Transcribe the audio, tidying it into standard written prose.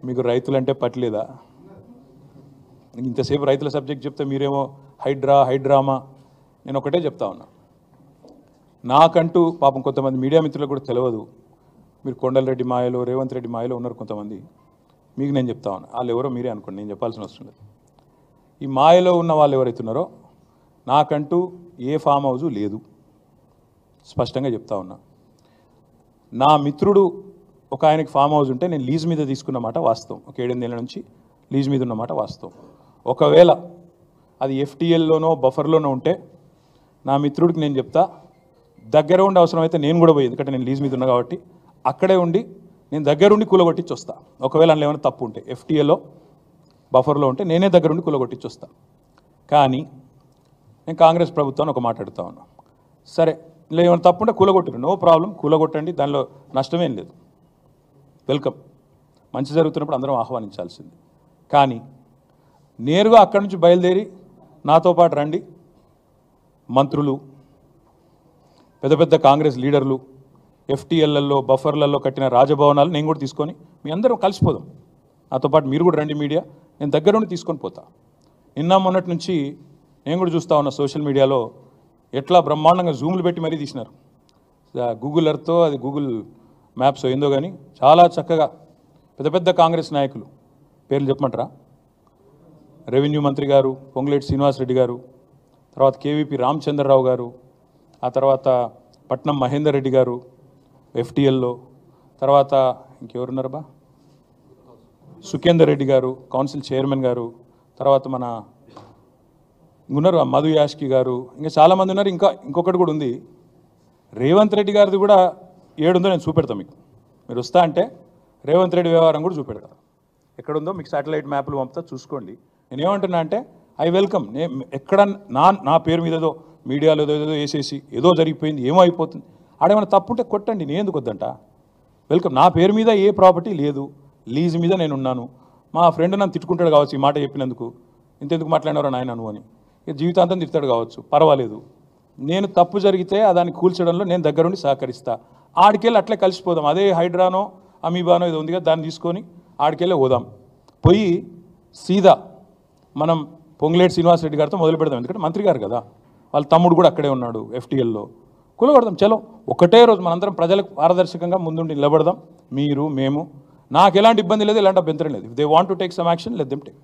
మీకు రైతులంటే పట్టలేదా? ఇంతసేపు రైతుల సబ్జెక్ట్ చెప్తే మీరేమో హైడ్రామా. నేను ఒకటే చెప్తా ఉన్నా, నాకంటూ పాపం కొంతమంది మీడియా మిత్రులకు కూడా తెలియదు. మీరు కొండలరెడ్డి మాయలో, రేవంత్ రెడ్డి మాయలో ఉన్నారు కొంతమంది. మీకు నేను చెప్తా ఉన్నా, వాళ్ళు ఎవరో మీరే అనుకోండి, నేను చెప్పాల్సిన అవసరం లేదు. ఈ మాయలో ఉన్న వాళ్ళు ఎవరైతున్నారో నాకంటూ ఏ ఫామ్ హౌజు లేదు, స్పష్టంగా చెప్తా ఉన్నా. నా మిత్రుడు ఒక ఆయనకి ఫామ్ హౌస్ ఉంటే నేను లీజ్ మీద తీసుకున్నమాట వాస్తవం. ఒక 7-8 ఏళ్ళ నుంచి లీజ్ మీద ఉన్నమాట వాస్తవం. ఒకవేళ అది ఎఫ్టీఎల్లోనో బఫర్లోనో ఉంటే నా మిత్రుడికి నేను చెప్తా, దగ్గర ఉండి అవసరమైతే నేను కూడా పోయి, ఎందుకంటే నేను లీజ్ మీద ఉన్నా కాబట్టి అక్కడే ఉండి నేను దగ్గరుండి కూలగొట్టించి వస్తా. ఒకవేళ అందులో ఏమైనా తప్పు ఉంటే ఎఫ్టీఎల్లో బఫర్లో ఉంటే నేనే దగ్గరుండి కూలగొట్టించి వస్తా. కానీ నేను కాంగ్రెస్ ప్రభుత్వాన్ని ఒక మాట అడుగుతా ఉన్నా, సరే ఇలా ఏమైనా తప్పు ఉంటే కూలగొట్టారు, నో ప్రాబ్లం, కూలగొట్టండి, దానిలో నష్టమేం లేదు, వెల్కమ్. మంచి జరుగుతున్నప్పుడు అందరం ఆహ్వానించాల్సింది. కానీ నేరుగా అక్కడి నుంచి బయలుదేరి నాతో పాటు రండి మంత్రులు, పెద్ద పెద్ద కాంగ్రెస్ లీడర్లు, ఎఫ్టీఎల్లలో బఫర్లలో కట్టిన రాజభవనాలు నేను కూడా తీసుకొని మీ అందరం కలిసిపోదాం. నాతో పాటు మీరు కూడా రండి మీడియా, నేను దగ్గర నుండి తీసుకొని పోతా. నిన్న మొన్నటి నుంచి నేను కూడా చూస్తూ ఉన్నా సోషల్ మీడియాలో ఎట్లా బ్రహ్మాండంగా జూములు పెట్టి మరీ తీసినారు. గూగుల్ ఎర్త్తో అది గూగుల్ మ్యాప్స్ ఏందో కానీ చాలా చక్కగా పెద్ద పెద్ద కాంగ్రెస్ నాయకులు పేర్లు చెప్పమంటారా? రెవెన్యూ మంత్రి గారు పొంగులేటి శ్రీనివాసరెడ్డి గారు, తర్వాత కేవీపీ రామచంద్రరావు గారు, ఆ తర్వాత పట్నం మహేందర్ రెడ్డి గారు ఎఫ్టీఎల్లో, తర్వాత ఇంకెవరున్నారబ్బా, సుఖేందర్ రెడ్డి గారు కౌన్సిల్ చైర్మన్ గారు, తర్వాత మన ఉన్నారు మధు యాష్కి గారు, ఇంకా చాలామంది ఉన్నారు. ఇంకొకటి కూడా ఉంది, రేవంత్ రెడ్డి గారిది కూడా ఏడుందో నేను చూపెడతాను మీకు. మీరు వస్తా అంటే రేవంత్ రెడ్డి వ్యవహారం కూడా చూపెడతా, ఎక్కడుందో మీకు శాటిలైట్ మ్యాప్లు పంపుతా, చూసుకోండి. నేను ఏమంటున్నా అంటే ఐ వెల్కమ్. ఎక్కడ నా పేరు మీద ఏదో మీడియాలో ఏదో వేసేసి ఏదో జరిగిపోయింది, ఏమో అయిపోతుంది, ఆడేమైనా తప్పుంటే కొట్టండి, నేను ఎందుకు వద్దంట. వెల్కమ్. నా పేరు మీద ఏ ప్రాపర్టీ లేదు, లీజ్ మీద నేను ఉన్నాను. మా ఫ్రెండ్ నన్ను తిట్టుకుంటాడు కావచ్చు ఈ మాట చెప్పినందుకు, ఇంతెందుకు మాట్లాడినారో నాయన నువ్వు అని, జీవితాంతం తిడతాడు కావచ్చు, పర్వాలేదు. నేను తప్పు జరిగితే దాన్ని కూల్చడంలో నేను దగ్గరుండి సహకరిస్తా. ఆడికెళ్ళి అట్లే కలిసిపోదాం. అదే హైడ్రానో అమీబానో ఏదో ఉంది కదా, దాన్ని తీసుకొని ఆడికెళ్ళి పోదాం. పోయి సీదా మనం పొంగులేటి శ్రీనివాసరెడ్డి గారితో మొదలు పెడదాం. ఎందుకంటే మంత్రి గారు కదా, వాళ్ళ తమ్ముడు కూడా అక్కడే ఉన్నాడు ఎఫ్టీఎల్లో. కూలగొడదాం, చలో. ఒకటే రోజు మనందరం ప్రజలకు పారదర్శకంగా ముందుండి నిలబడదాం, మీరు మేము. నాకు ఎలాంటి ఇబ్బంది లేదు, ఎలాంటి అభ్యంతరం లేదు. If they want to take some action, let them take.